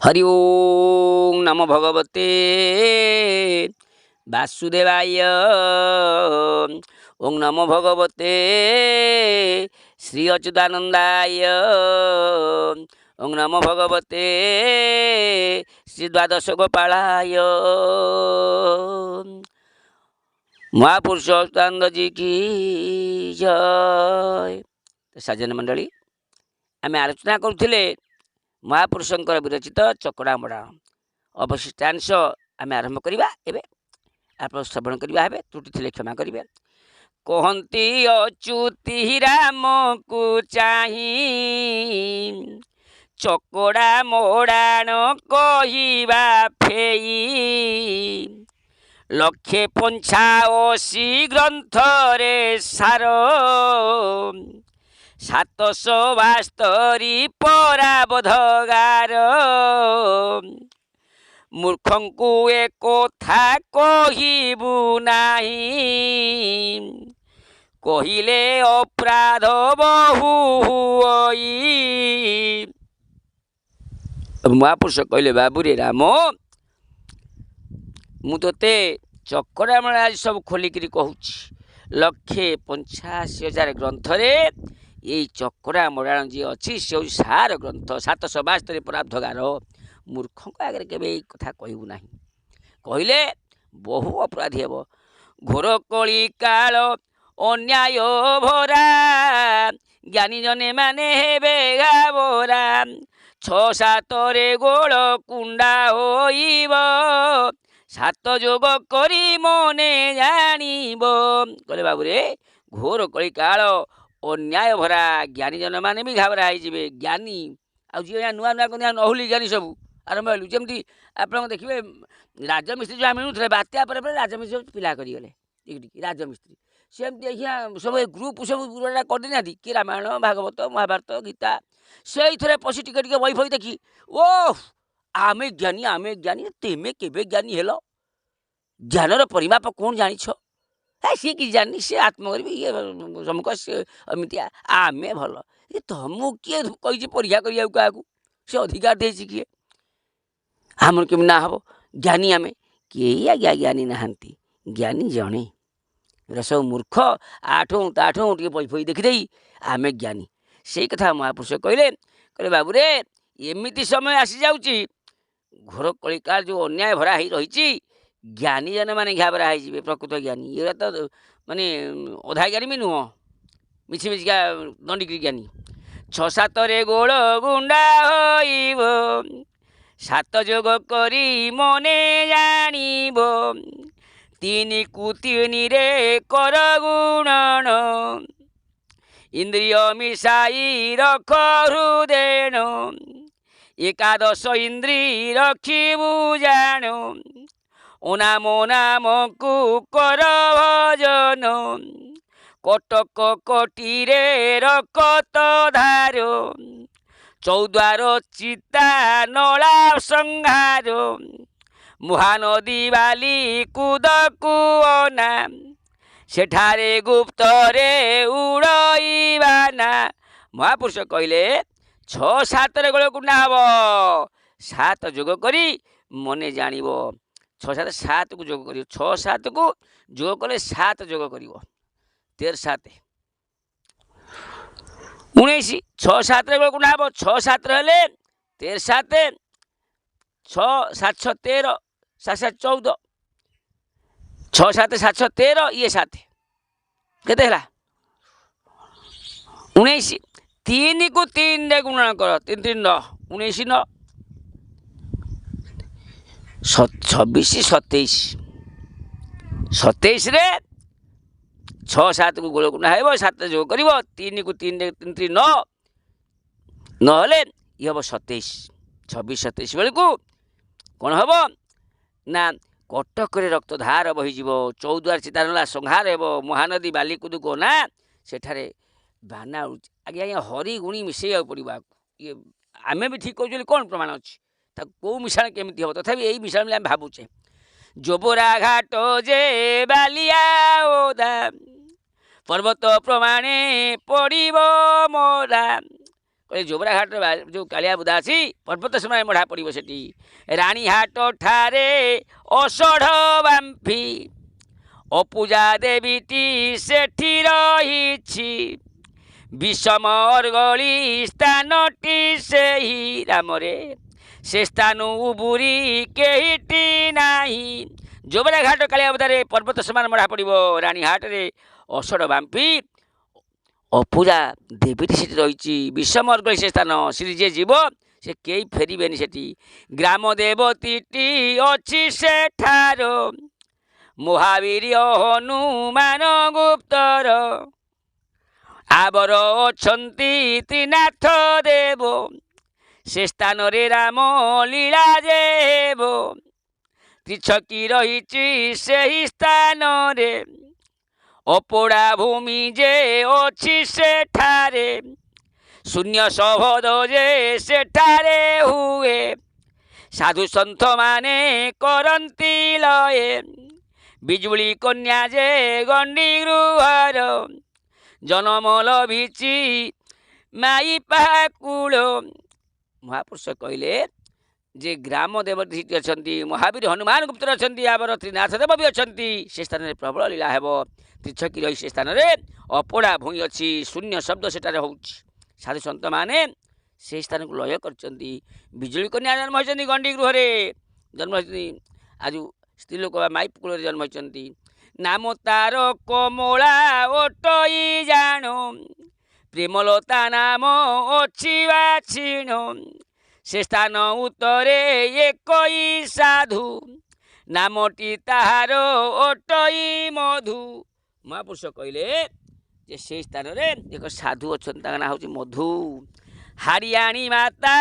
हरि ओं नमो भगवते वासुदेवाय। ओं नमो भगवते श्री अच्युतानंदाय। ओं नमो भगवते श्री द्वादश गोपालाय। महापुरुष अच्युतानंद जी की जय। सज्जन मंडली आम आलोचना करुले महापुरुषंकर विरचित चकड़ा मड़ाण अवशिष्टांश आम आरंभ करवा। आप श्रवण करवा हे त्रुटि थे क्षमा करेंगे। कहती अच्युति राम को चाही चकड़ा मड़ाण कहवा फेई लक्षे 85 ग्रंथरे सार 772 पराबधगार मूर्खंकु ए कथा कहिबु नाही कहिले अपराध बहु हुई। महापुरुष कहले बाबूरे राम मु तोते चकड़ा मेला आज सब खोलिकी कहूँ 185,000 ग्रंथरे यही चकड़ा मड़ाण जी अच्छी से सार ग्रंथ 772 पराबधगार मूर्खों आगे के कथा कहबू ना कहले बहु अपराधी हे। घोर कली काल अन्याय भरा ज्ञानी जने माने हेबे घाबरा 6-7 गोल कुंडा होइब 7 जोग करी मने जानिब। कहले बाबू रे घोर कली काल अन्याय भरा ज्ञानी जन मैंने भी घाबरा हो ज्ञानी आज नुआ नुआ कह नहुली ज्ञानी सब आरंभ हलु जमी आप देखिए राजमिस्त्री जो मिलूले बात्या पर राजमिस्त्री पिला करगले राजमिस्त्री सेमती देखिए सब ग्रुप सब गुरुड़ा करदेना किए रामायण भागवत महाभारत गीता से थे पशि टिके बही फही देखी ओह आमे ज्ञानी तेमे केबे ज्ञानी हेल ज्ञानर परिमाप कौन जानिछ सी कि जानी सी आत्मगरी ये समूह से एमतिया आमे भल ये तुमको किए कही परीक्षा करा क्या से अधिकार दे किए आमर केमी ना हम ज्ञानी आमे किए आज्ञा ज्ञानी नहांती ज्ञानी जड़े सब मूर्ख आठों ताठों टे बही फही देखीदे आमे ज्ञानी से कथा महापुरुष कहले कहले बाबू रे एमती समय आसी जाऊँगी घोर कलिकाल जो अन्याय भरा ही रही ज्ञानी जन मैंने घाबरा हो प्रकृत ज्ञानी ये तो माने अधा ज्ञानी भी नुह मिछि मिछिका दंडिकी ज्ञानी 6-7 गोल गुंडा होइब 7 जोग करी मने जानिब 3 को 3 रे कर गुणन इंद्रिय मिसाई रख हृदय 11 इंद्री रखिबु जान ओनाम नाम को कर भजन कटक कटिरे रकत धार 14 चिता नला संहार महानदी बाली कूद कुअना सेठारे गुप्तरे उड़ाइबाना। महापुरुष कहले 6-7 गोल कुंडा हम 7 जोग करी मने जानिब 6-7 को जोग कर 6-7 को जोग कले 7 जोग कर 13-7 19 6-7 गोल कुंडा हम 6-7 हेले 13-7 6-7 13 7-7 14 6-7 7 13 ये 7 केते हला 19 3 को 3 रे गुणन कर 3 9 19 9 26 27 रे 6-7 को गोल गुणा हो 7 जोग कर 3 को 3 रे 3 9 नहले ये हम 27 26 27 बेलू कौन हम ना कटक रक्तधार बहीज 14 चितानला संहार हे महानदी बालिकुद को ना सेठारे बाना आगे आज्ञा हरि गुणी मिसैया पड़ा ये आम भी ठीक कह कौन प्रमाण अच्छी कौ मिशाण केमी हम तथा यही मिशाण आम भावुचे जोबरा घाट जे बालिया पर्वत प्रमाणे पड़ब मोरा जोबराघाट जो कालिया बुदा अच्छी पर्वत समय मढ़ा पड़ो सेठी राणीहाट ठारे अषढ़ बांफी अपूजा देवीटी सेठी रही विषम अर्गली स्थानटी से ही रामरे से स्थान उबुरी कहीटी नाही जोबराघाट कालिया बुदारे पर्वत समान मढ़ा पड़ो राणीहाट रे अषढ़ बांफी अपूजा देवीटी से रही विषम अर्गली से स्थान श्री जे जीव से कई फेरबेनि सेठी ग्राम देवतीटी अच्छी सेठार महावीर हनुमान गुप्तर आवर अछंती त्रिनाथ देव से स्थान रे राम लीला जेब त्रिछकी रही से स्थान रे अपोड़ा भूमि जे अच्छी सेठारे शून्य शबद जे सेठारे हुए साधु सन्थ माने करंती लये बिजुली कन्या जे गंडी गृहर जनम लभिची माई पाकुल महापुरुष कहले जे ग्राम देवती अच्छा महावीर हनुमान गुप्तर अच्छा आवर त्रिनाथ देव भी अच्छा से स्थान में प्रबल लीला हेब त्रिछकी रही से स्थान में अपोड़ा भूमि अच्छी शून्य शब्द सेठार हो साधु सन्त माने से स्थान को लय कर बिजुली कन्या जन्म होती गंडी गृह जन्म होती आज स्त्री लोक माई कूल जन्म होती नाम तार कमला ओटई जाण प्रेमलता नाम अच्छी बाछिण से स्थान उत्तरे एक साधु नामटी ताहार ओटई मधु महापुरुष कहले जे से स्थान रे एक साधु अच्छा ना हूँ मधु हारियाणी माता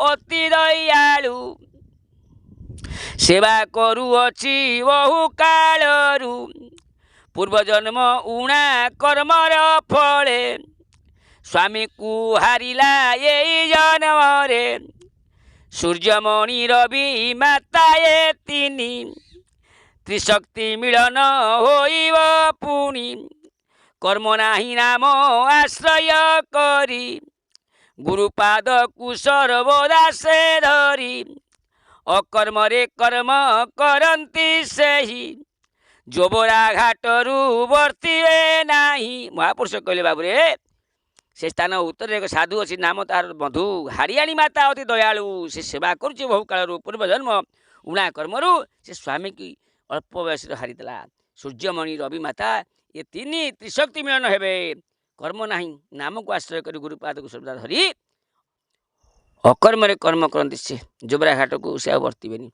अति दयालु सेवा करुअछि बहु कालरू पूर्वजन्म उणा कर्मर फले स्वामी को हारिला यही जन्मरे सूर्यमणि रवि माता ये तिनी त्रिशक्ति मिलन होइब पुणी कर्म नाही नाम आश्रय करी गुरुपाद को सर्वदा से धरी अकर्मरे कर्म करंती सही जोबरा घाटरू वर्तिवे नाही महापुरुष कहले बाबूरे से स्थान उत्तर एक साधु अच्छी नाम तार मधु हारियाणी माता अति दयालु से सेवा करुचे बहु कालू पूर्वजन्म उणा कर्मरू से स्वामी की अल्प बयस हारीला सूर्यमणि रवि माता ये तीन त्रिशक्ति मिलन हेबे कर्म नाही नाम को आश्रय कर गुरुपाद को सर्वदा धरी अकर्मरे कर्म करती से जोबरा घाट को से वर्तवेनि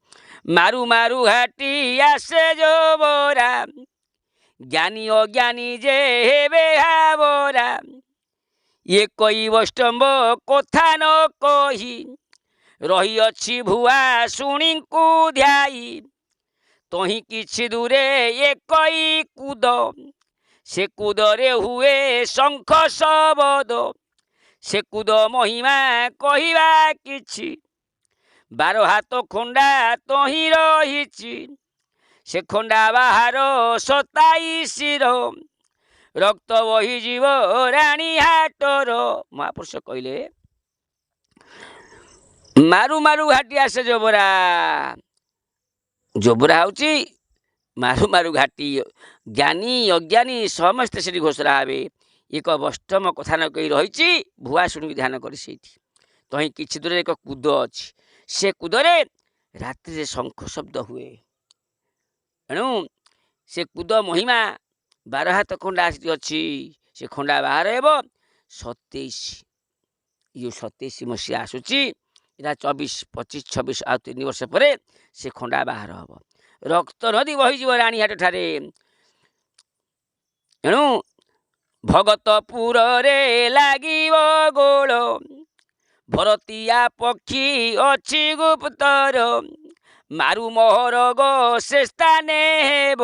मारु मारु घाटी आसे जोबरा ज्ञानी अज्ञानी जे हेबे हाबरा ये कई वैष्णव कथा न कही रही अच्छी भुआ शुणी को ध्याई तही किछि दूरे ये कई कूद से कूदरे हुए शंख शबद से कूद महिमा कहिबा किछि 12 हाथ खंडा तही रही से खंडा बाहर 27 रक्त बही जीव राणी हाटर महापुरुष कहले मारु मारु घाटी आसे जोबरा जोबरा हूँ मारु मारु घाटी ज्ञानी अज्ञानी समस्ते से घोषणा हे एक वैष्णव कथा न कही रही भुआ शुणी ध्यान कर तही किछि दूर एक कूद अच्छी से कूदरे रात्रि शंख शब्द हुए एणु से कूद महिमा 12 हाथ खंडा अच्छी से खंडा बाहर हेब 27 ये 27 मसीहा आसूची इरा 24 25 26 आ 3 वर्ष पर से खंडा बाहर हम रक्त नदी बहीज राणीहाट ठारे एणु भगतपुर रे लागिब गोल भरतिया पक्षी अच्छी गुप्तर मारु मोहर गो से स्थाने हेब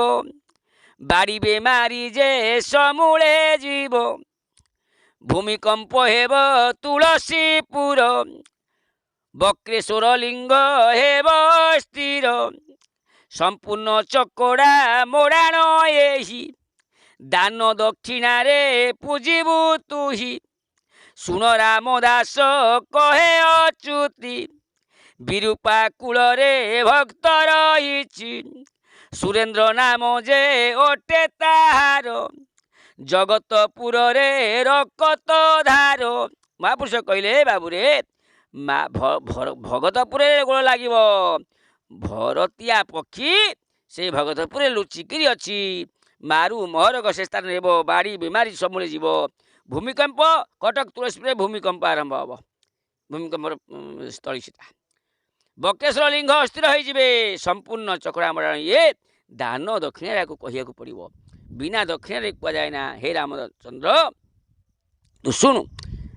बाड़ी बेमारी जे समूले जीव भूमिकंप हेब तुलसीपुर बक्रेश्वर लिंग हेब स्थिर संपूर्ण चकड़ा मोड़ाण एही दान दक्षिणा रे पूजिबु तुही ଶୁଣ ରାମ ଦାସ କହେ ଅଚ୍ୟୁତି, ବିରୂପା କୂଳରେ ଭକ୍ତ ରହିଛି, ସୁରେନ୍ଦ୍ର ନାମ ଯେ ଅଟେ ତାହାର, ଜଗତପୁରରେ ରକତ ଧାର। ମହାପୁରୁଷ କହିଲେ ବାବୁରେ ଭଗତପୁରରେ ଗୋଳ ଲାଗିବ, ଭରତିଆ ପକ୍ଷୀ ସେ ଭଗତପୁରରେ ଲୁଚିକିରି ଅଛି, ମାରୁ ମହରକ ସେ ସ୍ଥାନ ହେବ, ବାଡ଼ି ବେମାରୀ ସମୂଳେ ଯିବ। ଭୂମିକମ୍ପ କଟକ ତୁଳସୀପୁରରେ ଭୂମିକମ୍ପ ଆରମ୍ଭ ହେବ, ଭୂମିକମ୍ପର ସ୍ଥଳୀ ସେଟା। ବକେଶ୍ୱର ଲିଙ୍ଗ ଅସ୍ଥିର ହୋଇଯିବେ, ସମ୍ପୂର୍ଣ୍ଣ ଚକଡ଼ା ମଡ଼ା ଇଏ ଦାନ ଦକ୍ଷିଣାରେ ୟାକୁ କହିବାକୁ ପଡ଼ିବ, ବିନା ଦକ୍ଷିଣାରେ କୁହାଯାଏ ନା। ହେ ରାମଚନ୍ଦ୍ର ତୁ ଶୁଣୁ,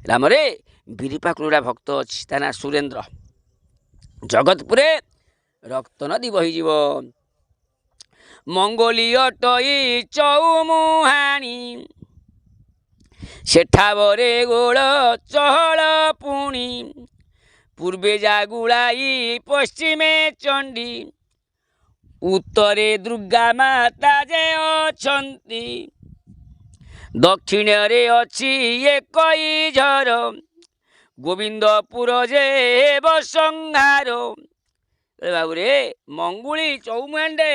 ରାମରେ ବିରୂପା କୂଳଟା ଭକ୍ତ ଅଛି, ତା ନାଁ ସୁରେନ୍ଦ୍ର, ଜଗତପୁରେ ରକ୍ତ ନଦୀ ବହିଯିବ, ମଙ୍ଗୋଲି ଅଟଇ ଚଉମୁହାଣୀ, ସେଠାବରେ ଗୋଳ ଚହଳ ପୁଣି, ପୂର୍ବେ ଜାଗୁଳାଇ ପଶ୍ଚିମେ ଚଣ୍ଡୀ, ଉତ୍ତରେ ଦୁର୍ଗା ମାତା ଯେ ଅଛନ୍ତି, ଦକ୍ଷିଣରେ ଅଛି ଏକଇ ଝର, ଗୋବିନ୍ଦପୁର ଯେ ହେବ ସଂହାର। ବାବୁରେ ମଙ୍ଗୁଳି ଚଉମୁହାଣ୍ଡେ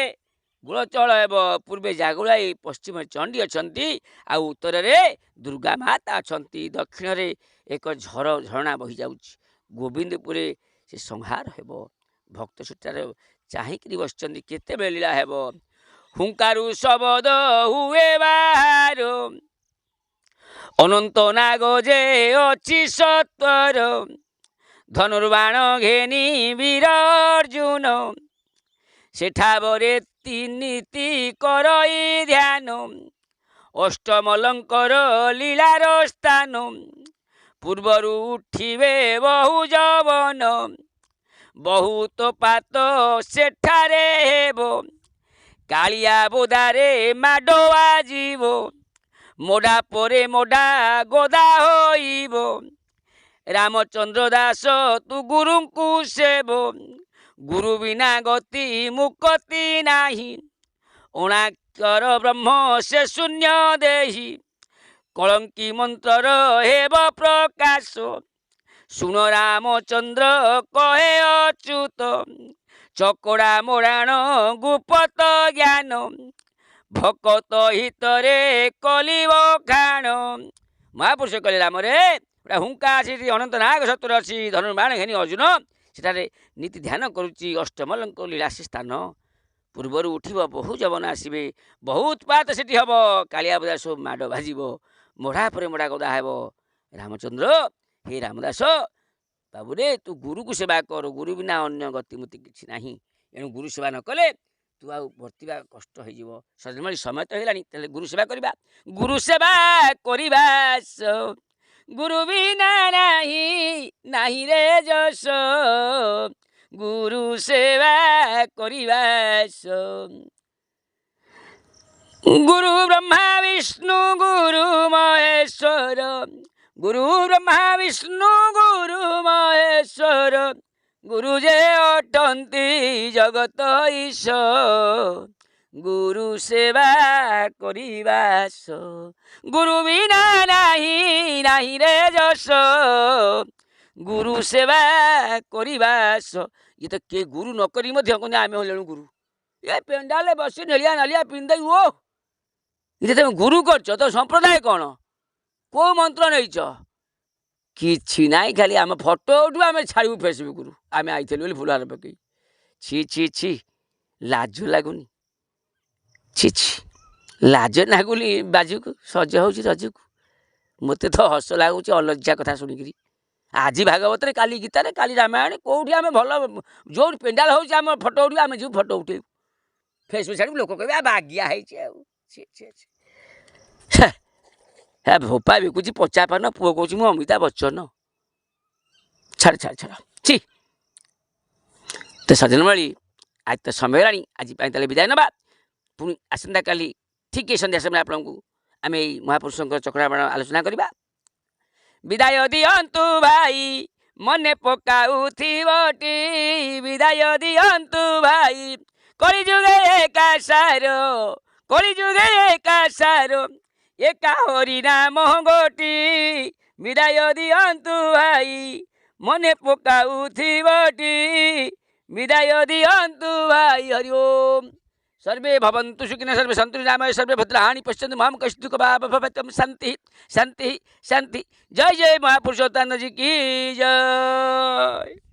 ଗୁଳଚଳ ହେବ, ପୂର୍ବେ ଜାଗୁଳାଇ ପଶ୍ଚିମରେ ଚଣ୍ଡୀ ଅଛନ୍ତି, ଆଉ ଉତ୍ତରରେ ଦୁର୍ଗା ମାତା ଅଛନ୍ତି, ଦକ୍ଷିଣରେ ଏକ ଝରଣା ବହିଯାଉଛି, ଗୋବିନ୍ଦପୁରେ ସେ ସଂହାର ହେବ। ଭକ୍ତ ସେଠାରେ ଚାହିଁକିରି ବସିଛନ୍ତି, କେତେବେଳେ ଲୀଳା ହେବ। ହୁଙ୍କାରୁ ଶବଦ ହୁଏ ବାହାର, ଅନନ୍ତ ନାଗ ଯେ ଅଛି ସତ୍ୱର, ଧନୁର୍ବାଣ ଘେନି ବୀର ଅର୍ଜୁନ, ସେଠାବରେ ନୀତି କରଇ ଧ୍ୟାନ, ଅଷ୍ଟମଲଙ୍କର ଲୀଳାର ସ୍ଥାନ, ପୂର୍ବରୁ ଉଠିବେ ବହୁ ଯବନ, ବହୁତ ପାତ ସେଠାରେ ହେବ, କାଳିଆ ବୋଦାରେ ମାଡ଼ ବାଜିବ, ମୋଡ଼ା ପରେ ମୋଡ଼ା ଗଦା ହୋଇବ, ରାମଚନ୍ଦ୍ର ଦାସ ତୁ ଗୁରୁଙ୍କୁ ସେବ, ଗୁରୁ ବିନା ଗତି ମୁକତି ନାହିଁ, ଅଣାକ୍ଷର ବ୍ରହ୍ମ ସେ ଶୂନ୍ୟ ଦେହି, କଳଙ୍କି ମନ୍ତ୍ରର ହେବ ପ୍ରକାଶ, ଶୁଣ ରାମଚନ୍ଦ୍ର କହେ ଅଚ୍ୟୁତ, ଚକଡ଼ା ମୋଡ଼ାଣ ଗୁପତ ଜ୍ଞାନ, ଭକତ ହିତରେ କଲିବ ଖାଣ। ମହାପୁରୁଷ କହିଲେ ରାମରେ ଗୋଟେ ହୁଙ୍କା ଅଛି, ଅନନ୍ତ ନାଗ ସତ୍ୱର ଅଛି, ଧନୁର୍ବାଣ ଘେନି ଅର୍ଜୁନ ସେଠାରେ ନୀତି ଧ୍ୟାନ କରୁଛି, ଅଷ୍ଟମଲଙ୍କ ଲୀଳାସୀ ସ୍ଥାନ, ପୂର୍ବରୁ ଉଠିବ ବହୁ ଯବନ ଆସିବେ, ବହୁ ଉତ୍ପାତ ସେଠି ହେବ, କାଳିଆ ବୋଦା ସବୁ ମାଡ଼ ବାଜିବ, ମୋଢ଼ା ପରେ ମୋଢ଼ା ଗଦା ହେବ। ରାମଚନ୍ଦ୍ର ହେ ରାମଦାସ ବାବୁରେ ତୁ ଗୁରୁକୁ ସେବା କର, ଗୁରୁ ବିନା ଅନ୍ୟ ଗତିମତି କିଛି ନାହିଁ, ଏଣୁ ଗୁରୁ ସେବା ନ କଲେ ତୁ ଆଉ ବର୍ତ୍ତିବା କଷ୍ଟ ହେଇଯିବ। ସଜମଳି ସମୟ ତ ହେଇଗଲାଣି, ତାହେଲେ ଗୁରୁ ସେବା କରିବା। ଗୁରୁ ସେବା କରିବା ଗୁରୁ ବିନା ନାହିଁ ରେ ଯଶ, ଗୁରୁ ସେବା କରିବା ଗୁରୁ ବ୍ରହ୍ମା ବିଷ୍ଣୁ ଗୁରୁ ମହେଶ୍ୱର, ଗୁରୁ ବ୍ରହ୍ମା ବିଷ୍ଣୁ ଗୁରୁ ମହେଶ୍ୱର, ଗୁରୁ ଯେ ଅଟନ୍ତି ଜଗତ ଈଶ, ଗୁରୁ ସେବା କରିବା ଗୁରୁ ବିନା ନାହିଁ ରେ ଯଶ, ଗୁରୁ ସେବା କରିବା। ଇଏ ତ କିଏ ଗୁରୁ ନ କରି ମଧ୍ୟ କହନ୍ତି ଆମେ ହେଲୁ ଗୁରୁ, ଏ ପେଣ୍ଡାଲେ ବସି ନେଳିଆ ନାଲିଆ ପିନ୍ଧି ଓ ଇଏ ତମେ ଗୁରୁ କରିଛ, ତ ସମ୍ପ୍ରଦାୟ କ'ଣ, କୋଉ ମନ୍ତ୍ର ନେଇଛ? କିଛି ନାହିଁ, ଖାଲି ଆମ ଫଟୋ ଉଠୁ ଆମେ ଛାଡ଼ିବୁ ଫେସବୁକରୁ, ଆମେ ଆଇଥିଲୁ ବୋଲି ଫୁଲହାର ପକେଇ। ଛି ଛି ଛି, ଲାଜ ଲାଗୁନି? ଛି ଛି, ଲାଜ ଲାଗୁନି ବାଜୁକୁ, ସଜ ହେଉଛି ରଜକୁ। ମୋତେ ତ ହସ ଲାଗୁଛି ଅଲଜ୍ଜା କଥା ଶୁଣିକିରି। ଆଜି ଭାଗବତରେ, କାଲି ଗୀତାରେ, କାଲି ରାମାୟଣ, କେଉଁଠି ଆମେ ଭଲ ଯେଉଁଠି ପେଣ୍ଡାଲ ହେଉଛି ଆମ ଫଟୋ ଉଠିବୁ, ଆମେ ଯିବୁ ଫଟୋ ଉଠେଇବୁ, ଫେସବୁକ୍ ଛାଡ଼ିବୁ, ଲୋକ କହିବେ ଆ ବାଗିଆ ହେଇଛି ଆଉ। ହେ ଭୋପା ବିକୁଛି ପଚା ପାନ, ପୁଅ କହୁଛି ମୁଁ ଅମିତାଭ ବଚ୍ଚନ। ଛାଡ଼ ଛି। ତ ସଜନମଳି ଆଜି ତ ସମୟ ହେଲାଣି, ଆଜି ପାଇଁ ତାହେଲେ ବିଦାୟ ନେବା। ପୁଣି ଆସନ୍ତାକାଲି ଠିକ୍ ଏ ସନ୍ଧ୍ୟା ସମୟରେ ଆପଣଙ୍କୁ ଆମେ ଏଇ ମହାପୁରୁଷଙ୍କ ଚକ୍ର ଆଲୋଚନା କରିବା। ବିଦାୟ ଦିଅନ୍ତୁ ଭାଇ ମନେ ପକାଉଥିବଟି, ବିଦାୟ ଦିଅନ୍ତୁ ଭାଇ କଳିଯୁଗେ ଏକା ସାର, କଳିଯୁଗେ ଏକା ସାର, ଏକା ହରି ନାମ ଗୋଟି, ବିଦାୟ ଦିଅନ୍ତୁ ଭାଇ ମନେ ପକାଉଥିବଟି ବିଦାୟ ଦିଅନ୍ତୁ ଭାଇ ହରି ଓମ୍। सर्वे भवन्तु सुखिनः सर्वे सन्तु निरामयाः सर्वे भद्राणि पश्यन्तु मां कश्चित् दुःखं वा भवेत् शान्तिः शान्तिः शान्तिः। जय जय महापुरुषोत्तम जी की जय।